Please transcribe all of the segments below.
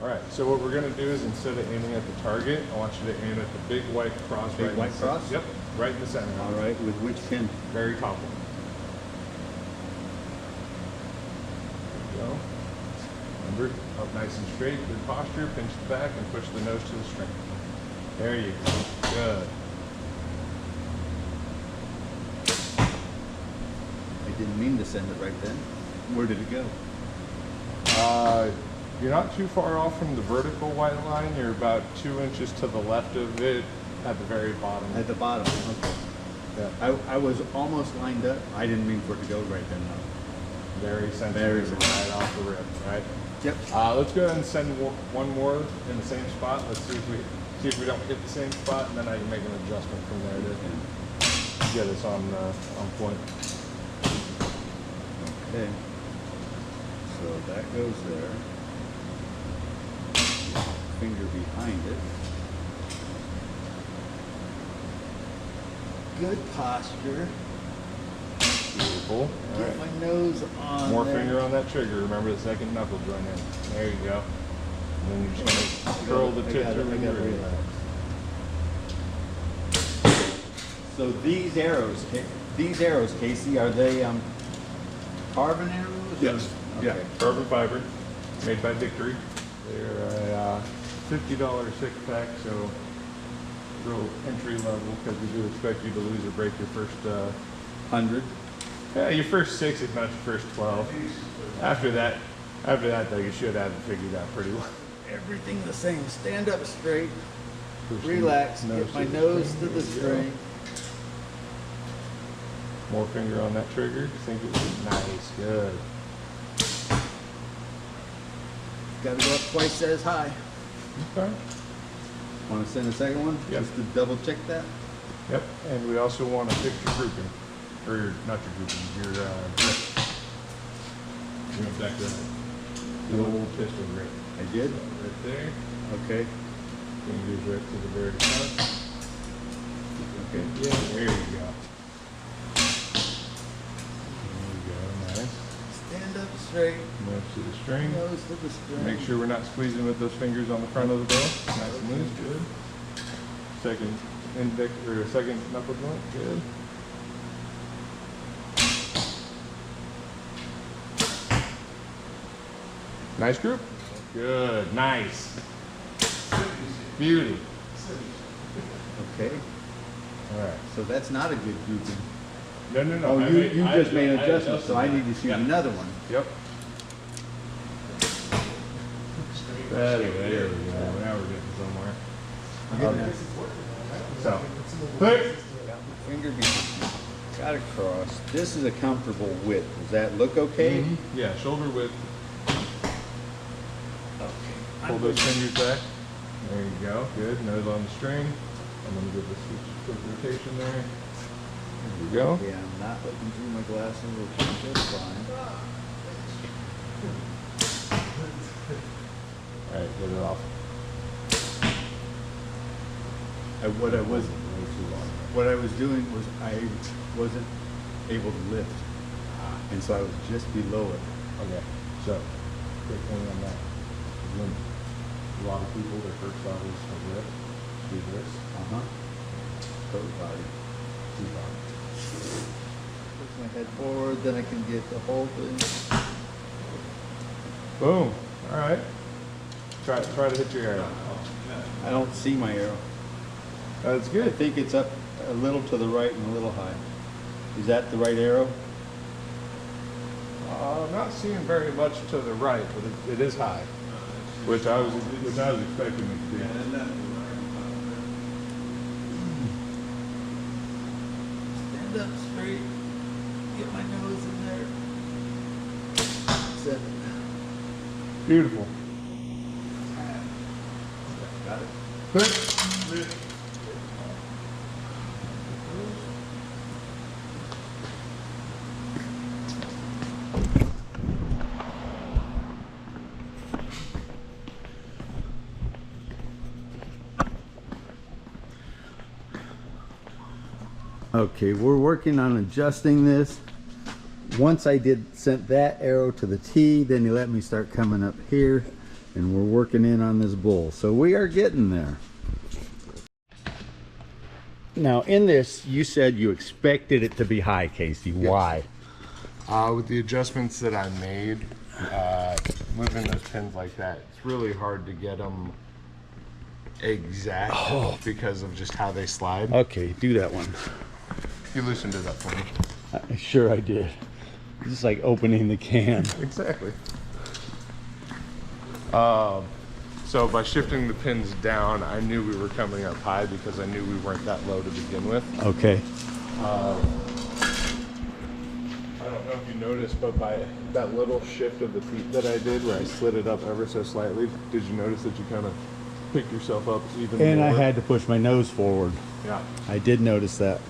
All right, so what we're gonna do is instead of aiming at the target, I want you to aim at the big white cross. Big white cross? Yep, right in the center. All right, with which pin? Very top one. There you go. Remember, up nice and straight, good posture, pinch the back and push the nose to the string. There you go, good. I didn't mean to send it right then. Where did it go? You're not too far off from the vertical white line. You're about 2 inches to the left of it at the very bottom. At the bottom, okay. Yeah. I was almost lined up. I didn't mean for it to go right then, though. Very sensitive, right off the rip, right? Yep. Let's go ahead and send one more in the same spot. Let's see if we don't hit the same spot, and then I can make an adjustment from there to get us on point. Okay. So that goes there. Finger behind it. Good posture. Beautiful. All Get right. my nose on More there. finger on that trigger. Remember the second knuckle joint in. There you go. And then you're just gonna curl the tip through and relax. So these arrows, Casey, are they carbon arrows? Yes. Okay. Yeah. Carbon fiber, made by Victory. They're a $50 six pack, so real entry level because we do expect you to lose or break your first 100. Yeah, your first 6, if not your first 12. After that though, you should have it figured out pretty well. Everything the same. Stand up straight. Push the Relax. nose Get my to the nose string. to the There you go. string. More finger on that trigger. Think it was nice. Good. Got to go up twice as high. Okay. Want to send a second one? Yep. Just to double check that. Yep. And we also want to fix your grouping, or not your grouping, your grip. You went back to the old pistol grip. I did. Right there. Okay. Fingers right to the very front. Okay. Yeah. There you go. There you go. Nice. Stand up straight. Nose to the string. Nose to the string. Make sure we're not squeezing with those fingers on the front of the bow. Nice and loose, good. Second index or second knuckle joint, good. Nice group. Good, nice. Beauty. Okay. All right. So that's not a good grouping. No, no, no. Oh, I you just made an I adjustment, adjusted so I that. need to shoot Yep. another one. Yep. There we go. Now we're getting somewhere. So, click. Finger behind. Got it crossed. This is a comfortable width. Does that look okay? Yeah, shoulder width. Okay. Pull those fingers back. There you go. Good. Nose on the string. I'm going to give this a quick rotation there. There you go. Yeah, I'm not looking through my glasses, which is just fine. All right, get it off. What I was doing was I wasn't able to lift, and so I was just below it. Okay. So, quick thing on that. When a lot of people, their first thought is a lift. Do this. Total body. Two body. Push my head forward, then I can get the whole thing. Boom. All right. Try to hit your arrow. I don't see my arrow. That's I good. think it's up a little to the right and a little high. Is that the right arrow? I'm not seeing very much to the right, but it is high, which I was expecting it to be. Stand up straight. Get my nose in there. Set it. Beautiful. Got it. Click. Okay, we're working on adjusting this. Once I sent that arrow to the T, then he let me start coming up here, and we're working in on this bull. So we are getting there. Now in this, you said you expected it to be high, Casey. Yes. Why? With the adjustments that I made, moving those pins like that, it's really hard to get them exact because of just how they slide. Okay, do that one. You loosened it up for me. Sure I did. It's just like opening the can. Exactly. So by shifting the pins down, I knew we were coming up high because I knew we weren't that low to begin with. Okay. I don't know if you noticed, but by that little shift of the feet that I did, where I slid it up ever so slightly, did you notice that you kind of picked yourself up even more? And I had to push my nose forward. Yeah. I did notice that.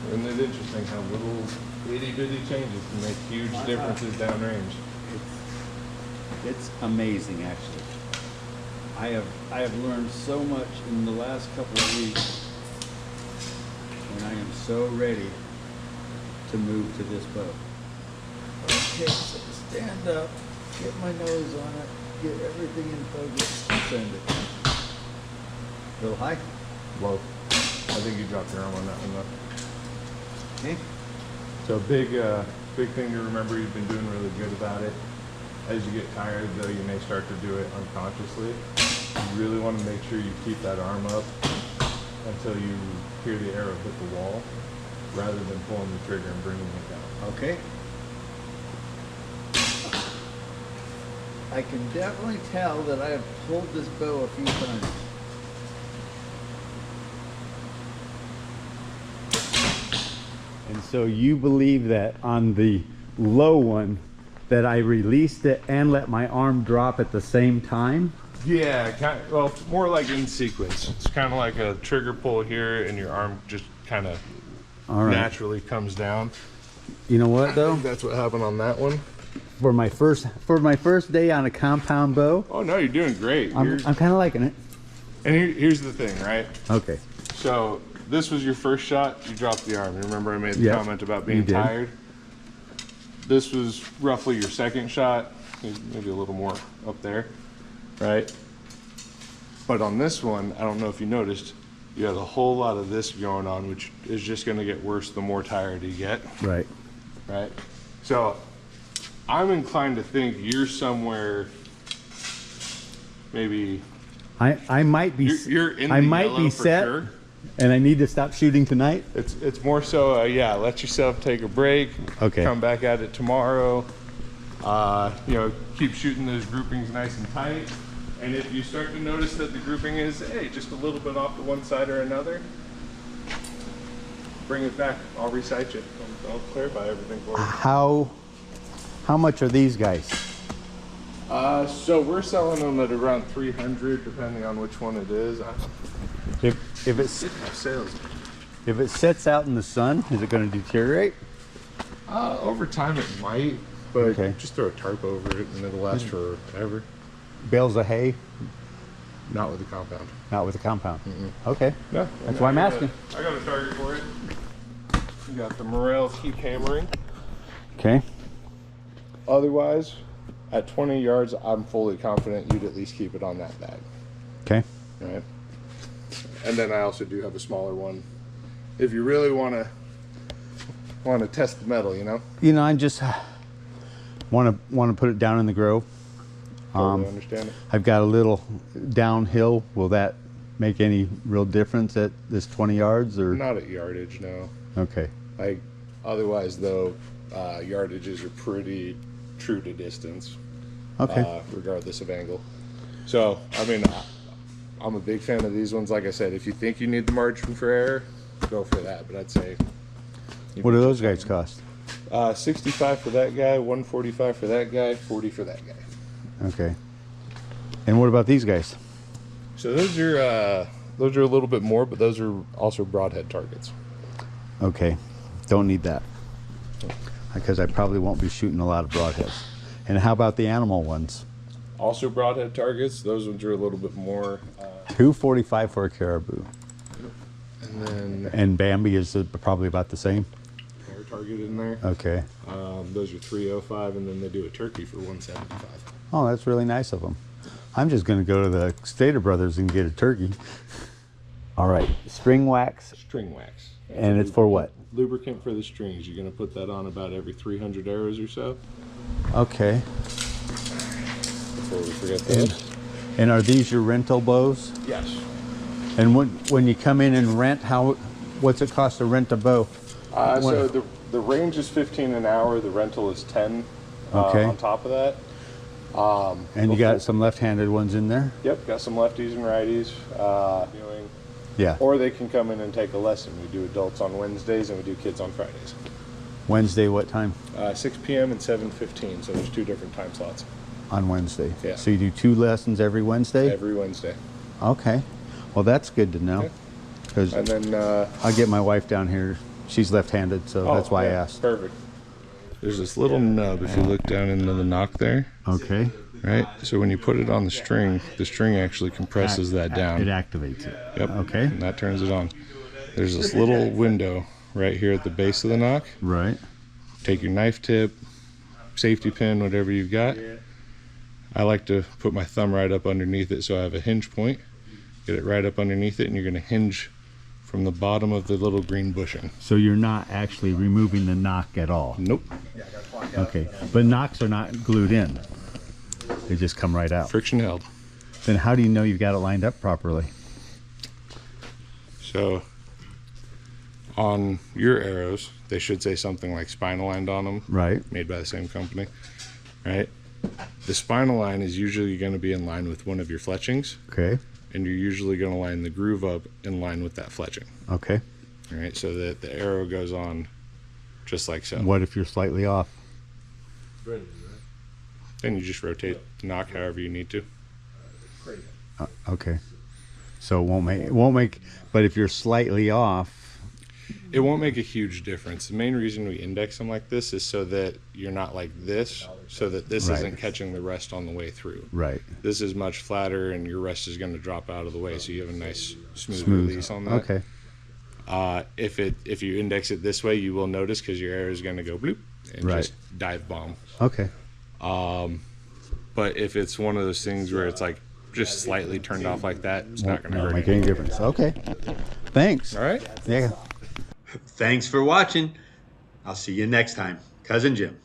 Isn't it interesting how little itty bitty changes can make huge differences downrange? It's amazing, actually. I have learned so much in the last couple of weeks, and I am so ready to move to this bow. Okay, so stand up, get my nose on it, get everything in focus, and send it. A little high? Low. I think you dropped your arm on that one though. Okay. So big thing to remember, you've been doing really good about it. As you get tired though, you may start to do it unconsciously. You really want to make sure you keep that arm up until you hear the arrow hit the wall, rather than pulling the trigger and bringing it down. Okay. I can definitely tell that I have pulled this bow a few times. And so you believe that on the low one that I released it and let my arm drop at the same time? Yeah, well, more like in sequence. It's kind of like a trigger pull here, and your arm just kind of naturally comes down. You know what though? That's what happened on that one. For my first day on a compound bow, Oh no, you're doing great. I'm kind of liking it. And here's the thing, right? Okay. So this was your first shot. You dropped the arm. You remember I made the Yep, comment about you being did. tired. This was roughly your second shot, maybe a little more up there, right? But on this one, I don't know if you noticed, you had a whole lot of this going on, which is just going to get worse the more tired you get. Right. Right. So I'm inclined to think you're somewhere, maybe I might be. you're in the I might yellow be for set, sure. and I need to stop shooting tonight. It's more so, yeah, let yourself take a break. Okay. Come back at it tomorrow. You know, keep shooting those groupings nice and tight. And if you start to notice that the grouping is, hey, just a little bit off to one side or another, bring it back. I'll recite you. I'll clarify everything for you. How much are these guys? So we're selling them at around 300, depending on which one it is. If it's Sales. if it sits out in the sun, is it going to deteriorate? Over time it might, but Okay. just throw a tarp over it and it'll last forever. Bales of hay, Not with the compound. not with the compound. Okay. No, That's why I'm asking. I got a target for it. You got the morels, keep hammering. Okay. Otherwise, at 20 yards, I'm fully confident you'd at least keep it on that bag. Okay. Right. And then I also do have a smaller one. If you really want to test the metal, you know. You know, I just want to put it down in the grove. Totally understand it. I've got a little downhill. Will that make any real difference at this 20 yards or? Not at yardage, no. Okay. Like, otherwise though, yardages are pretty true to distance. Okay. Regardless of angle. So, I mean, I'm a big fan of these ones. Like I said, if you think you need the margin for error, go for that. But I'd say. What do those guys cost? 65 for that guy, 145 for that guy, 40 for that guy. Okay. And what about these guys? So those are a little bit more, but those are also broadhead targets. Okay. Don't need that. Because I probably won't be shooting a lot of broadheads. And how about the animal ones? Also broadhead targets. Those ones are a little bit more. 245 for a caribou. And then And Bambi is probably about the same? air target in there. Okay. Those are 305, and then they do a turkey for 175. Oh, that's really nice of them. I'm just going to go to the Stater Brothers and get a turkey. All right, string wax. String wax. And it's for what? Lubricant for the strings. You're going to put that on about every 300 arrows or so. Okay. Before we forget that. And are these your rental bows? Yes. And when you come in and rent, what's it cost to rent a bow? So the range is 15 an hour. The rental is 10 Okay. on top of that. And you got some left-handed ones in there? Yep, got some lefties and righties. Yeah. Or they can come in and take a lesson. We do adults on Wednesdays and we do kids on Fridays. Wednesday, what time? 6 p.m. and 7:15, so there's 2 different time slots. On Wednesday. Yeah. So you do 2 lessons every Wednesday? Every Wednesday. Okay. Well, that's good to know. Because And then I'll get my wife down here. She's left-handed, so that's why I asked. Perfect. There's this little nub if you look down into the Nock there. Okay. Right? So when you put it on the string actually compresses that down. It activates it. Yep. Okay. And that turns it on. There's this little window right here at the base of the Nock. Right. Take your knife tip, safety pin, whatever you've got. I like to put my thumb right up underneath it so I have a hinge point. Get it right up underneath it and you're going to hinge from the bottom of the little green bushing. So you're not actually removing the Nock at all? Nope. Okay. But Nocks are not glued in. They just come right out. Friction held. Then how do you know you've got it lined up properly? So on your arrows, they should say something like spinal line on them. Right. Made by the same company. Right? The spinal line is usually going to be in line with one of your fletchings. Okay. And you're usually going to line the groove up in line with that fletching. Okay. All right, so that the arrow goes on just like so. What if you're slightly off? Then you just rotate the Nock however you need to. Okay. So it won't make, but if you're slightly off. It won't make a huge difference. The main reason we index them like this is so that you're not like this, so that this Right. isn't catching the rest on the way through. Right. This is much flatter and your rest is going to drop out of the way, so you have a nice smooth release on that. Okay. If you index it this way, you will notice because your arrow is going to go bloop and Right. just dive bomb. Okay. But if it's one of those things where it's like just slightly turned off like that, it's not going to hurt make any difference. Okay. Thanks. All right. Yeah. Thanks for watching. I'll see you next time. Cousin Jim.